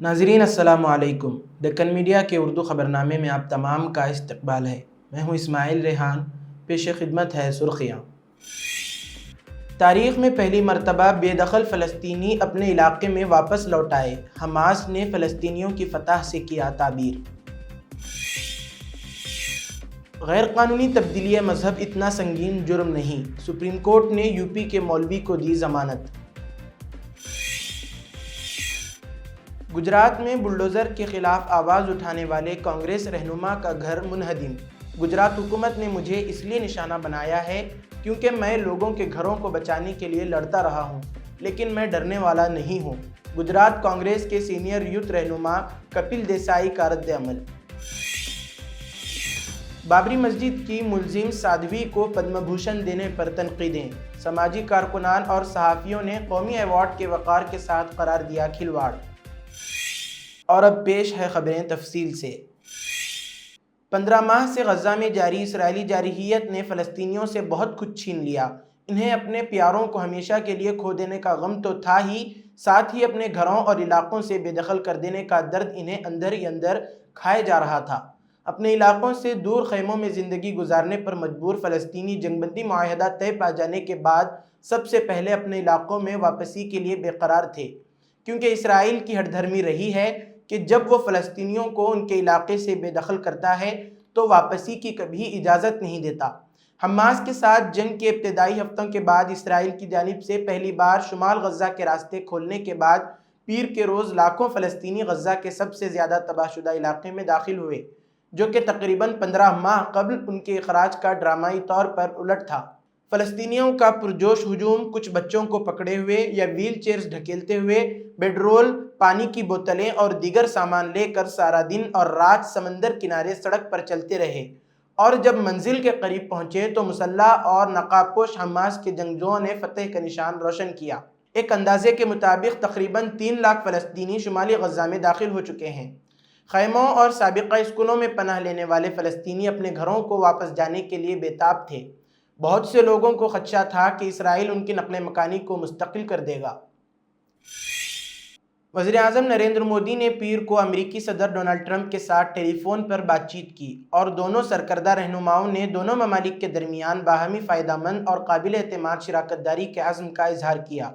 नाज़रीन अस्सलाम वालेकुम। डेक्कन मीडिया के उर्दू ख़बरनामे में आप तमाम का इस्तकबाल है। मैं हूँ इस्माइल रेहान। पेश खिदमत है सुर्ख़ियाँ। तारीख़ में पहली मरतबा बेदखल फ़लस्तीनी अपने इलाक़े में वापस लौट आए। हमास ने फ़लस्तीनियों की फ़तह से किया ताबीर। गैर कानूनी तब्दीली मज़हब इतना संगीन जुर्म नहीं, सुप्रीम कोर्ट ने यूपी के मौलवी को दी ज़मानत। गुजरात में बुलडोज़र के खिलाफ आवाज़ उठाने वाले कांग्रेस रहनुमा का घर मुनहदिम। गुजरात हुकूमत ने मुझे इसलिए निशाना बनाया है क्योंकि मैं लोगों के घरों को बचाने के लिए लड़ता रहा हूं, लेकिन मैं डरने वाला नहीं हूं। गुजरात कांग्रेस के सीनियर यूथ रहनुमा कपिल देसाई का रद्द-ए-अमल। बाबरी मस्जिद की मुलजिम साध्वी को पद्म भूषण देने पर तनकीदें। समाजी कारकुनान और सहाफ़ियों ने कौमी अवार्ड के वक़ार के साथ करार दिया खिलवाड़। और अब पेश है खबरें तफसील से। 15 माह से गज़ा में जारी इसराइली जारहियत ने फ़लस्तीनियों से बहुत कुछ छीन लिया। इन्हें अपने प्यारों को हमेशा के लिए खो देने का गम तो था ही, साथ ही अपने घरों और इलाकों से बेदखल कर देने का दर्द इन्हें अंदर ही अंदर खाए जा रहा था। अपने इलाकों से दूर ख़ैमों में ज़िंदगी गुजारने पर मजबूर फ़लस्तीनी जंगबंदी मुआहदा तय पा जाने के बाद सबसे पहले अपने इलाकों में वापसी के लिए बेकरार थे, क्योंकि इसराइल की हठधर्मी रही है कि जब वो फ़लस्तीनियों को उनके इलाके से बेदखल करता है तो वापसी की कभी इजाज़त नहीं देता। हमास के साथ जंग के इब्तदाई हफ्तों के बाद इसराइल की जानिब से पहली बार शुमाल गज़ा के रास्ते खोलने के बाद पीर के रोज़ लाखों फ़लस्तीनी गज़ा के सबसे ज़्यादा तबाहशुदा इलाके में दाखिल हुए, जो कि तकरीबन 15 माह कबल उनके इखराज का ड्रामाई तौर पर उलट था। फ़लस्तीनियों का पुरजोश हुजूम कुछ बच्चों को पकड़े हुए या व्हील चेयर्स ढकेलते हुए बेडरोल, पानी की बोतलें और दीगर सामान लेकर सारा दिन और रात समंदर किनारे सड़क पर चलते रहे, और जब मंजिल के करीब पहुंचे तो मुसल्लह और नकाबपोश हमास के जंगजुओं ने फतेह का निशान रोशन किया। एक अंदाजे के मुताबिक तकरीबन 3 लाख फ़लस्तीनी शुमाली गज़ा में दाखिल हो चुके हैं। खैमों और साबिक़ा स्कूलों में पनाह लेने वाले फ़लस्तीनी अपने घरों को वापस जाने के लिए बेताब थे। बहुत से लोगों को खदशा था कि इसराइल उनकी नक़ल मकानी को मुस्तकिल कर देगा। वज़ीर-ए-आज़म नरेंद्र मोदी ने पीर को अमेरिकी सदर डोनाल्ड ट्रंप के साथ टेलीफोन पर बातचीत की और दोनों सरकर्दा रहनुमाओं ने दोनों ममालिक के दरमियान बाहमी फ़ायदेमंद और काबिल एतमाद शराकतदारी के अज़्म का इजहार किया।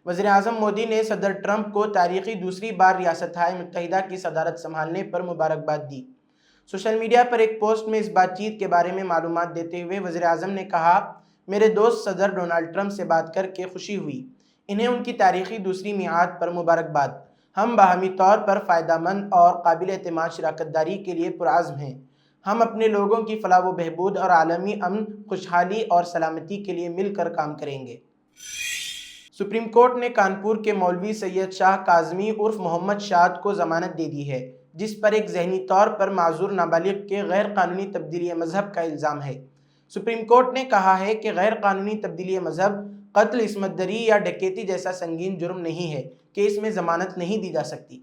वज़ीर-ए-आज़म मोदी ने सदर ट्रंप को तारीख़ी दूसरी बार रियासत-ए मुत्तहिदा की सदारत संभालने पर मुबारकबाद दी। सोशल मीडिया पर एक पोस्ट में इस बातचीत के बारे में मालूमात देते हुए वज़ीर-ए-आज़म ने कहा, मेरे दोस्त सदर डोनाल्ड ट्रंप से बात करके खुशी हुई। इन्हें उनकी तारीख़ी दूसरी मियाद पर मुबारकबाद। हम बाहमी तौर पर फ़ायदेमंद और काबिल एतमाद शराकतदारी के लिए पुरअज़्म हैं। हम अपने लोगों की फलाह व बहबूद और आलमी अमन, खुशहाली और सलामती के लिए मिलकर काम करेंगे। सुप्रीम कोर्ट ने कानपुर के मौलवी सैयद शाह काज़मी उर्फ मोहम्मद शाद को ज़मानत दे दी है, जिस पर एक ज़हनी तौर पर माजूर नाबालिग के गैर कानूनी तब्दीली मज़हब का इल्ज़ाम है। सुप्रीम कोर्ट ने कहा है कि गैर कानूनी तब्दीली मज़हब कत्ल, इस्मत दरी या डकैती जैसा संगीन जुर्म नहीं है कि इसमें ज़मानत नहीं दी जा सकती।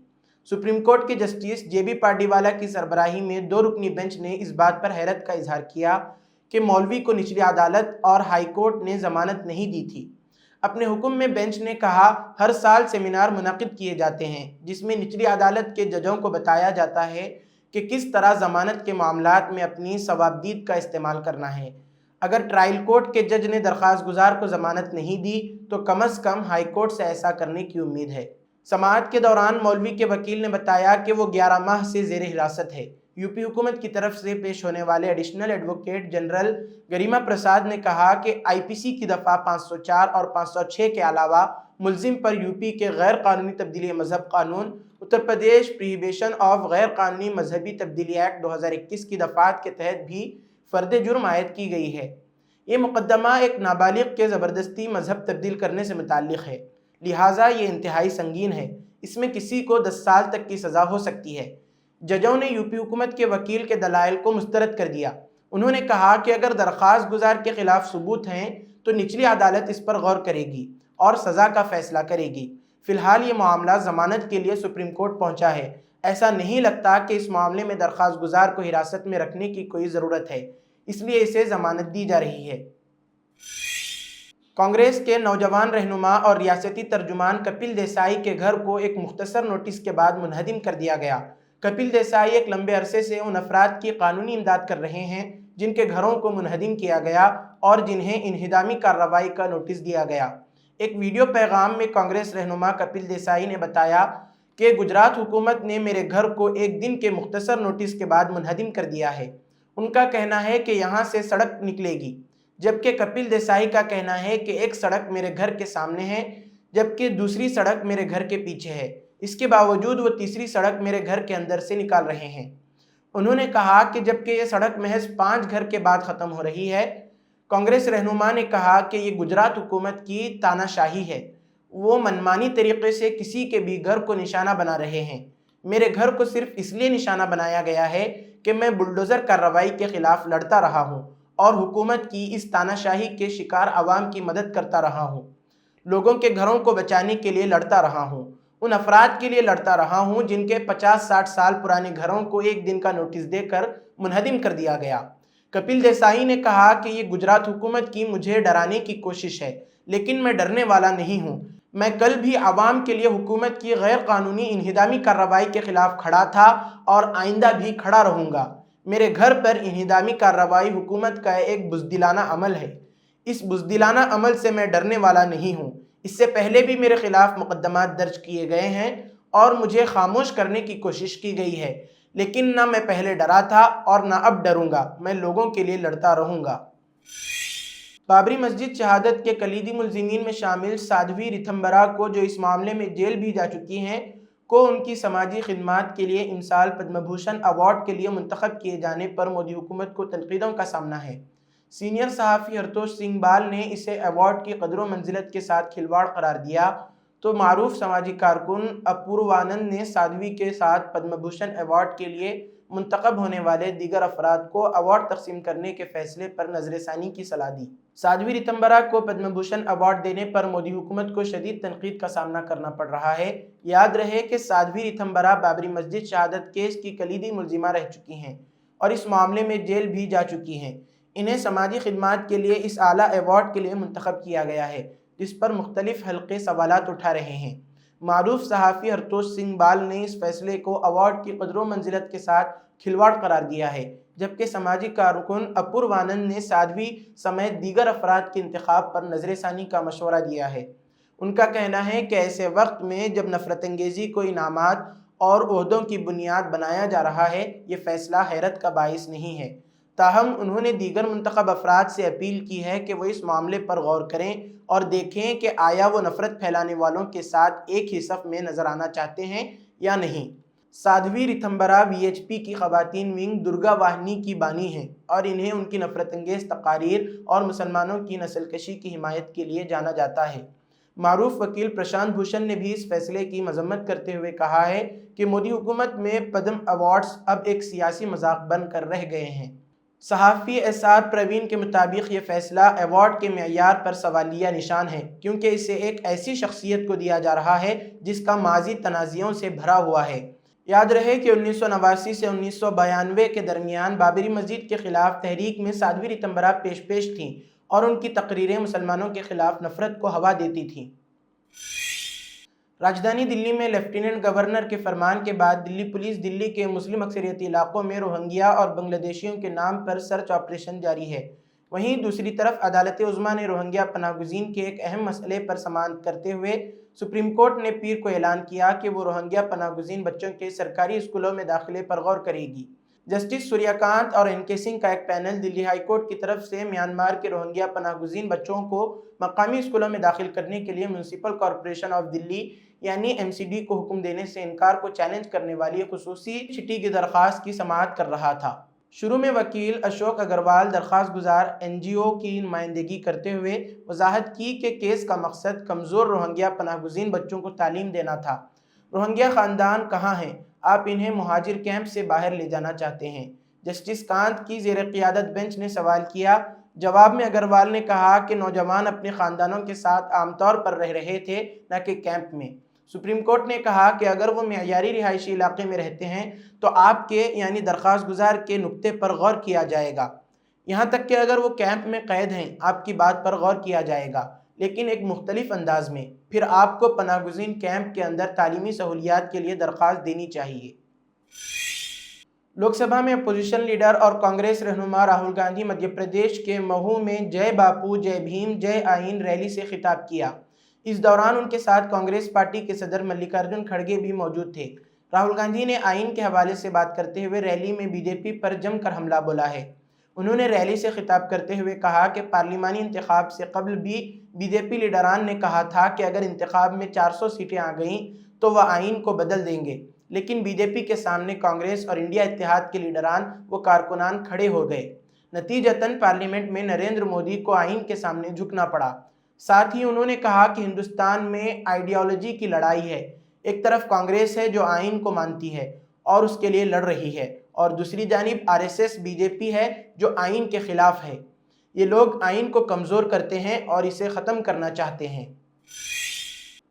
सुप्रीम कोर्ट के जस्टिस JB पार्डीवाला की सरबराही में 2 रुकनी बेंच ने इस बात पर हैरत का इजहार किया कि मौलवी को निचली अदालत और हाई कोर्ट ने ज़मानत नहीं दी थी। अपने हुक्म में बेंच ने कहा, हर साल सेमिनार मुनक़िद किए जाते हैं जिसमें निचली अदालत के जजों को बताया जाता है कि किस तरह ज़मानत के मामलात में अपनी सवाबदीद का इस्तेमाल करना है। अगर ट्रायल कोर्ट के जज ने दरख्वास्त गुजार को ज़मानत नहीं दी तो कम अज़ कम हाई कोर्ट से ऐसा करने की उम्मीद है। समाअत के दौरान मौलवी के वकील ने बताया कि वो 11 माह से ज़ेरे हिरासत है। यूपी हुकूमत की तरफ से पेश होने वाले एडिशनल एडवोकेट जनरल गरिमा प्रसाद ने कहा कि IPC की दफ़ा 504 और 506 के अलावा मुलजिम पर यूपी के गैर कानूनी तब्दीली मज़हब कानून, उत्तर प्रदेश प्रोहिबिशन ऑफ गैर कानूनी मजहबी तब्दीली एक्ट 2021 की दफ़ात के तहत भी फ़र्द जुर्म आयद की गई है। ये मुकदमा एक नाबालिग के ज़बरदस्ती मज़हब तब्दील करने से मुताल्लिक़ है, लिहाजा ये इंतहाई संगीन है। इसमें किसी को 10 साल तक की सज़ा हो सकती है। जजों ने यूपी हुकूमत के वकील के दलाइल को मुस्तरद कर दिया। उन्होंने कहा कि अगर दरख्वास्त गुजार के खिलाफ सबूत हैं तो निचली अदालत इस पर गौर करेगी और सज़ा का फैसला करेगी। फ़िलहाल ये मामला ज़मानत के लिए सुप्रीम कोर्ट पहुंचा है। ऐसा नहीं लगता कि इस मामले में दरख्वास्त गुजार को हिरासत में रखने की कोई ज़रूरत है, इसलिए इसे ज़मानत दी जा रही है। कांग्रेस के नौजवान रहनुमा और रियासती तर्जुमान कपिल देसाई के घर को एक मुख्तसर नोटिस के बाद मुनहदिम कर दिया गया। कपिल देसाई एक लंबे अरसे से उन अफराद की कानूनी इमदाद कर रहे हैं जिनके घरों को मुनहदिम किया गया और जिन्हें इन्हिदामी कार्रवाई का नोटिस दिया गया। एक वीडियो पैगाम में कांग्रेस रहनुमा कपिल देसाई ने बताया कि गुजरात हुकूमत ने मेरे घर को एक दिन के मुख्तसर नोटिस के बाद मुनहदिम कर दिया है। उनका कहना है कि यहाँ से सड़क निकलेगी, जबकि कपिल देसाई का कहना है कि एक सड़क मेरे घर के सामने है जबकि दूसरी सड़क मेरे घर के पीछे है। इसके बावजूद वो तीसरी सड़क मेरे घर के अंदर से निकाल रहे हैं। उन्होंने कहा कि जबकि ये सड़क महज 5 घर के बाद ख़त्म हो रही है। कांग्रेस रहनुमा ने कहा कि ये गुजरात हुकूमत की तानाशाही है। वो मनमानी तरीके से किसी के भी घर को निशाना बना रहे हैं। मेरे घर को सिर्फ इसलिए निशाना बनाया गया है कि मैं बुलडोज़र कार्रवाई के ख़िलाफ़ लड़ता रहा हूँ और हुकूमत की इस तानाशाही के शिकार आवाम की मदद करता रहा हूँ। लोगों के घरों को बचाने के लिए लड़ता रहा हूँ। उन अफराद के लिए लड़ता रहा हूँ जिनके 50-60 साल पुराने घरों को एक दिन का नोटिस देकर मुनहदिम कर दिया गया। कपिल देसाई ने कहा कि ये गुजरात हुकूमत की मुझे डराने की कोशिश है, लेकिन मैं डरने वाला नहीं हूँ। मैं कल भी आवाम के लिए हुकूमत की गैर कानूनी इन्हिदामी कार्रवाई के ख़िलाफ़ खड़ा था और आइंदा भी खड़ा रहूँगा। मेरे घर पर इन्हिदामी कार्रवाई हुकूमत का एक बुज़दिलाना अमल है। इस बुज़दिलाना अमल से मैं डरने वाला नहीं हूँ। इससे पहले भी मेरे ख़िलाफ़ मुक़दमात दर्ज किए गए हैं और मुझे खामोश करने की कोशिश की गई है, लेकिन ना मैं पहले डरा था और ना अब डरूँगा। मैं लोगों के लिए लड़ता रहूँगा। बाबरी मस्जिद शहादत के कलीदी मुल्ज़िमीन में शामिल साध्वी रिथम्बरा को, जो इस मामले में जेल भी जा चुकी हैं, को उनकी समाजी खिदमात के लिए इस साल पद्म भूषण अवार्ड के लिए मुंतखब किए जाने पर मोदी हुकूमत को तनकीदों का सामना है। सीनियर सहाफ़ी हरतोष सिंह बाल ने इसे अवार्ड की कदर मंजिलत के साथ खिलवाड़ करार दिया, तो मारूफ समाजी कारकुन अपूर्वानंद ने साध्वी के साथ पद्म भूषण अवार्ड के लिए मुंतखब होने वाले दीगर अफराद को अवार्ड तकसीम करने के फैसले पर नज़रसानी की सलाह दी। साध्वी रितम्बरा को पद्म भूषण अवार्ड देने पर मोदी हुकूमत को शदीद तनकीद का सामना करना पड़ रहा है। याद रहे कि साध्वी रितम्बरा बाबरी मस्जिद शहादत केस की कलीदी मुल्जिमा रह चुकी हैं और इस मामले में जेल भी जा चुकी हैं। इन्हें समाजी खिदमात के लिए इस आला अवार्ड के लिए मुंतखब किया गया है, जिस पर मुख्तलिफ हल्के सवालात उठा रहे हैं। मारूफ सहाफ़ी हरतोष सिंह बाल ने इस फैसले को अवार्ड की कदर मंजिलत के साथ खिलवाड़ करार दिया है, जबकि समाजी कारकुन अपूर्वानंद ने साध्वी समेत दीगर अफराद के इंतखाब पर नज़रसानी का मशवरा दिया है। उनका कहना है कि ऐसे वक्त में जब नफरत अंगेज़ी को इनामात और ओहदों की बुनियाद बनाया जा रहा है, ये फ़ैसला हैरत का बाइस नहीं है। ताहम उन्होंने दीगर मुंतखब अफराद से अपील की है कि वो इस मामले पर गौर करें और देखें कि आया वो नफ़रत फैलाने वालों के साथ एक ही सफ़ में नज़र आना चाहते हैं या नहीं। साध्वी रिथम्बरा VHP की ख़वातीन विंग दुर्गा वाहिनी की बानी हैं और इन्हें उनकी नफ़रत अंगेज़ तकारीर और मुसलमानों की नस्लकशी की हिमायत के लिए जाना जाता है। मारूफ वकील प्रशांत भूषण ने भी इस फैसले की मजम्मत करते हुए कहा है कि मोदी हुकूमत में पद्म अवार्ड्स अब एक सियासी मजाक बनकर रह गए हैं। सहाफ़ी SR प्रवीण के मुताबिक ये फ़ैसला अवार्ड के मेयार पर सवालिया निशान है, क्योंकि इसे एक ऐसी शख्सियत को दिया जा रहा है जिसका माजी तनाज़ियों से भरा हुआ है। याद रहे कि 1989 से 1992 के दरमियान बाबरी मस्जिद के ख़िलाफ़ तहरीक में साध्वी रितम्बरा पेश थीं और उनकी तकरीरें मुसलमानों के ख़िलाफ़ नफ़रत को हवा देती थीं। राजधानी दिल्ली में लेफ्टिनेंट गवर्नर के फरमान के बाद दिल्ली पुलिस दिल्ली के मुस्लिम अक्सरियती इलाकों में रोहिंग्या और बांग्लादेशियों के नाम पर सर्च ऑपरेशन जारी है। वहीं दूसरी तरफ अदालत उज़्मा ने रोहिंग्या पनाहगुज़ीन के एक अहम मसले पर समाअत करते हुए सुप्रीम कोर्ट ने पीर को ऐलान किया कि वो रोहिंग्या पनाहगुज़ीन बच्चों के सरकारी स्कूलों में दाखिले पर गौर करेगी। जस्टिस सूर्यकांत और NK सिंह का एक पैनल दिल्ली हाई कोर्ट की तरफ से म्यांमार के रोहिंग्या पनाहगुज़ीन बच्चों को मकामी स्कूलों में दाखिल करने के लिए म्यूनसिपल कॉरपोरेशन ऑफ दिल्ली यानी MCD को हुक्म देने से इनकार को चैलेंज करने वाली खुसूसी चिट्ठी की दरख्वास्त की समाअत कर रहा था। शुरू में वकील अशोक अग्रवाल दरख्वास्त गुजार NGO की नुमाइंदगी करते हुए वजाहत की कि केस का मकसद कमज़ोर रोहिंग्या पनाहगुज़ीन बच्चों को तालीम देना था। रोहिंग्या ख़ानदान कहाँ हैं? आप इन्हें मुहाजिर कैंप से बाहर ले जाना चाहते हैं? जस्टिस कांत की ज़ेर क़ियादत बेंच ने सवाल किया। जवाब में अग्रवाल ने कहा कि नौजवान अपने ख़ानदानों के साथ आमतौर पर रह रहे थे, न कि कैंप में। सुप्रीम कोर्ट ने कहा कि अगर वो मेयारी रिहायशी इलाके में रहते हैं तो आपके यानी दरख्वास्त गुजार के नुक्ते पर गौर किया जाएगा। यहाँ तक कि अगर वो कैंप में कैद हैं, आपकी बात पर गौर किया जाएगा। لیکن ایک مختلف انداز میں۔ پھر آپ کو پناہ گزین کیمپ کے اندر تعلیمی سہولیات کے لیے درخواست دینی چاہیے۔ لوک سبھا میں اپوزیشن لیڈر اور کانگریس رہنما راہل گاندھی مدھیہ پردیش کے مہو میں جے باپو جے بھیم جے آئین ریلی سے خطاب کیا۔ اس دوران ان کے ساتھ کانگریس پارٹی کے صدر ملکارجن کھڑگے بھی موجود تھے۔ راہل گاندھی نے آئین کے حوالے سے بات کرتے ہوئے ریلی میں بی جے پی پر جم کر حملہ بولا ہے۔ انہوں نے ریلی سے خطاب کرتے ہوئے کہا کہ پارلیمانی انتخاب سے قبل بھی بی جے پی لیڈران نے کہا تھا کہ اگر انتخاب میں 400 سیٹیں آ گئیں تو وہ آئین کو بدل دیں گے، لیکن بی جے پی کے سامنے کانگریس اور انڈیا اتحاد کے لیڈران و کارکنان کھڑے ہو گئے۔ نتیجتاً پارلیمنٹ میں نریندر مودی کو آئین کے سامنے جھکنا پڑا۔ ساتھ ہی انہوں نے کہا کہ ہندوستان میں آئیڈیالوجی کی لڑائی ہے۔ ایک طرف کانگریس ہے جو آئین کو مانتی ہے اور اس کے لیے لڑ رہی ہے، اور دوسری جانب RSS بی جے پی ہے جو آئین کے خلاف ہے۔ یہ لوگ آئین کو کمزور کرتے ہیں اور اسے ختم کرنا چاہتے ہیں۔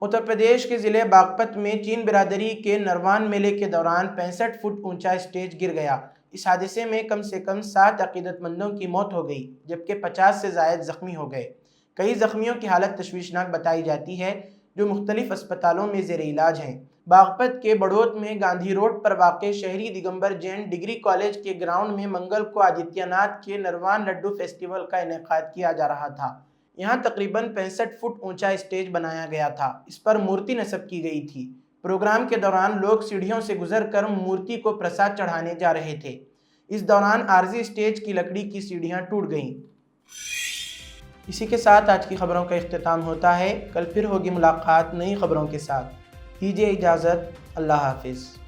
اتر پردیش کے ضلع باغپت میں چین برادری کے نروان میلے کے دوران 65 فٹ اونچا اسٹیج گر گیا۔ اس حادثے میں کم سے کم 7 عقیدت مندوں کی موت ہو گئی جبکہ 50 سے زائد زخمی ہو گئے۔ کئی زخمیوں کی حالت تشویشناک بتائی جاتی ہے جو مختلف اسپتالوں میں زیر علاج ہیں۔ باغپت کے بڑوت میں گاندھی روڈ پر واقع شہری دگمبر جین ڈگری کالج کے گراؤنڈ میں منگل کو آدتیہ ناتھ کے نروان لڈو فیسٹیول کا انعقاد کیا جا رہا تھا۔ یہاں تقریباً 65 فٹ اونچا اسٹیج بنایا گیا تھا۔ اس پر مورتی نصب کی گئی تھی۔ پروگرام کے دوران لوگ سیڑھیوں سے گزر کر مورتی کو پرساد چڑھانے جا رہے تھے۔ اس دوران عارضی اسٹیج کی لکڑی کی سیڑھیاں ٹوٹ گئیں۔ اسی کے ساتھ آج کی خبروں کا اختتام ہوتا ہے۔ کل پھر ہوگی ملاقات نئی خبروں کے ساتھ۔ دیجیے اجازت۔ اللہ حافظ۔